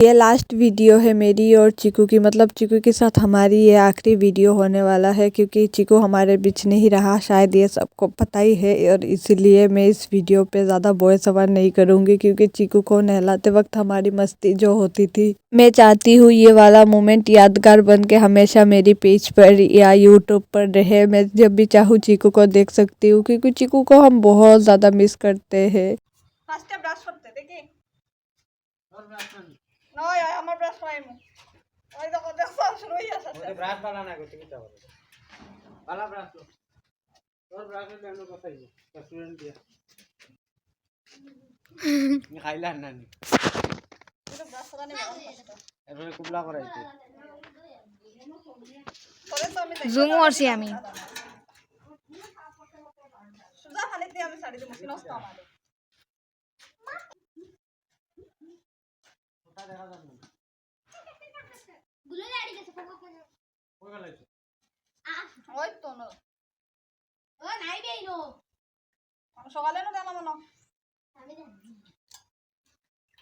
ये last video है मेरी और चीकू की, मतलब चीकू के साथ हमारी ये आखिरी वीडियो होने वाला है क्योंकि चीकू हमारे बीच नहीं रहा, शायद ये सबको पता ही है। और इसीलिए मैं इस वीडियो पे ज़्यादा वॉइस ओवर नहीं करूँगी क्योंकि चीकू को नहलाते वक्त हमारी मस्ती जो होती थी, मैं चाहती हूँ ये वाला मोमेंट यादगार बन के हमेशा मेरी पेज पर या यूट्यूब पर रहे। मैं जब भी चाहूँ चीकू को देख सकती हूँ क्योंकि चीकू को हम बहुत ज़्यादा मिस करते हैं। নয় আমার ব্রাশ পাইমু ওই দেখো দেখো শুরু হই আছে ওই ব্রাশ বালা না করতে কি যাবে বালা ব্রাশ তো তোর ব্রাশ এর জন্য কথাই স্টুডেন্ট দিয়া নি খাইলা না নি এটা ব্রাশ করা নেই এবারে কুবলা করাইতে পরে তো আমি জুম করছি আমি সুজা খালি দিয়ে আমি শাড়ি দিমু নষ্ট আমারে ওটা দেখা যাবে না গুলো গাড়ি গেছে কোন গেলাইছে ওই তো না ও নাই দেই নো আমি সকালে না দিলাম না আমি দেই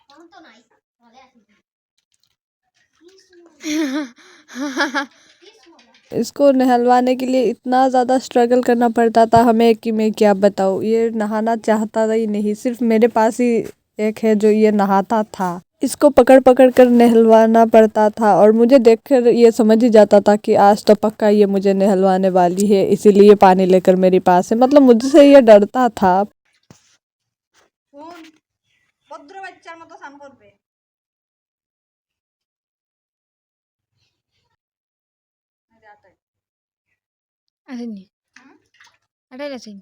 কোন তো নাই চলে আসি इसको नहलवाने के लिए इतना ज़्यादा स्ट्रगल करना पड़ता था हमें कि मैं क्या बताऊँ। ये नहाना चाहता ही नहीं, सिर्फ मेरे पास ही एक है जो ये नहाता था। इसको पकड़ पकड़ कर नहलवाना पड़ता था और मुझे देखकर ये समझ ही जाता था कि आज तो पक्का ये मुझे नहलवाने वाली है, इसीलिए पानी लेकर मेरे पास है। मतलब मुझसे ये डरता था। আসেনি আটাই আসেনি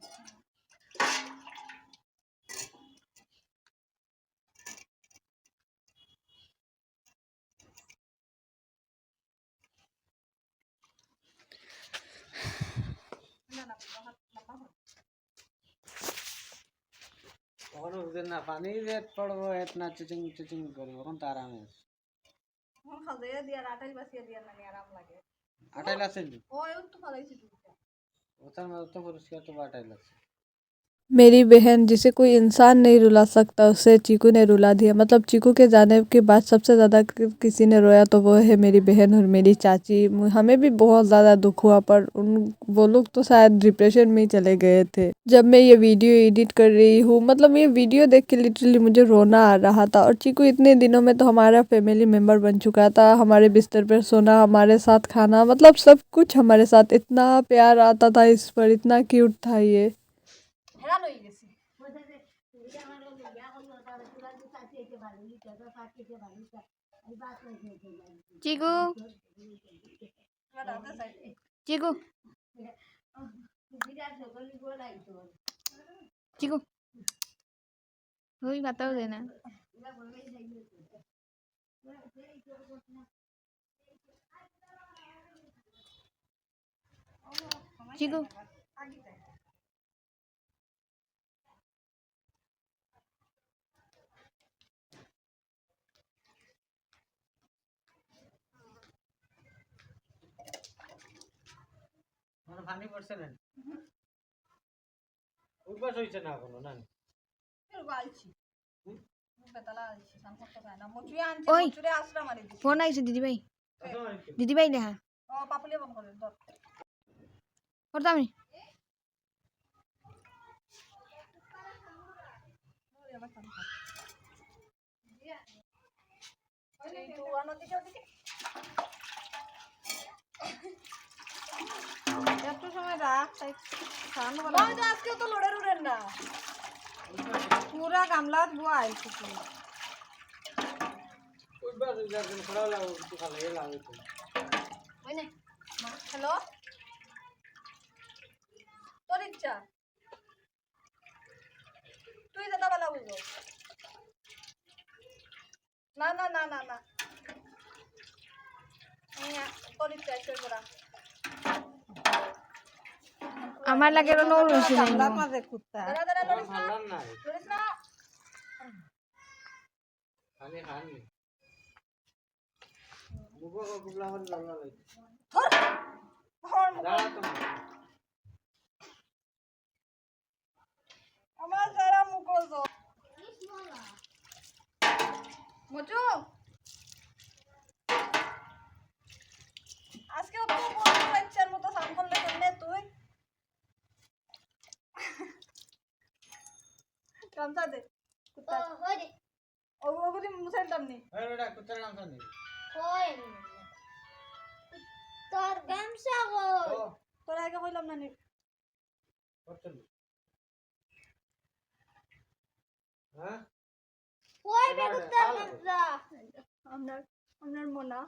না পানি রেট পড়বো এতনা চিচিং চিচিং করে তখন তো আরামে এখন খাজে দিয়া আটাই বাসিয়ে দিয়া না আরাম লাগে আটাই লাগছে ওই তো ফলাইছি ওটার মধ্যে তো পরিষ্কার তো আটাই লাগছে। मेरी बहन जिसे कोई इंसान नहीं रुला सकता उसे चीकू ने रुला दिया। मतलब चीकू के जाने के बाद सबसे ज़्यादा किसी ने रोया तो वो है मेरी बहन और मेरी चाची। हमें भी बहुत ज़्यादा दुख हुआ पर वो लोग तो शायद डिप्रेशन में ही चले गए थे। जब मैं ये वीडियो एडिट कर रही हूँ, मतलब ये वीडियो देख के लिटरली मुझे रोना आ रहा था। और चीकू इतने दिनों में तो हमारा फैमिली मेम्बर बन चुका था, हमारे बिस्तर पर सोना, हमारे साथ खाना, मतलब सब कुछ हमारे साथ। इतना प्यार आता था इस पर, इतना क्यूट था ये। চিকু চিকু চিকু ওই বাতাও দেয় না চিকু মানে পানি পড়ছে না উঠবাস হইছে না কোনো না আলছি বেতালা আলছি সংকট হয় না মচুয়া আনছি মচুরে আসরা মারি দিছি ফোন আইছে দিদি ভাই দেখা ও পাপুলে ফোন করে দর করতামনি এই তো আনদিকে ওদিকে এত সময় রাখ তাই খান বলা আমি তো আজকে তো লড়ে রুরেন না পুরা গামলাত বুয়া আইছে কি উঠবা যখন খড়া লাগো তো খালে লাগে তো ওই নে হ্যালো তোর ইচ্ছা তুই দাদা বলা বুঝো না না না না না তোর ইচ্ছা শেয়ার করা আমার লাগে নো রইছে না মাঝে কুত্তা দাদা দাদা লড়িস না লড়িস না খালি খালি মুগো গুবলা হল লাল লাল ধর ধর দাঁড়া তো আমার সারা মুগো মোচু গামছা দে কুত্তা ওগুলি মুসাইল দামনি এই বেটা কুত্তার গামছা নি তোর গামছা ও তোর আগে কইলাম না নি করছল হ্যাঁ কই বে কুত্তার গামছা আপনার মনা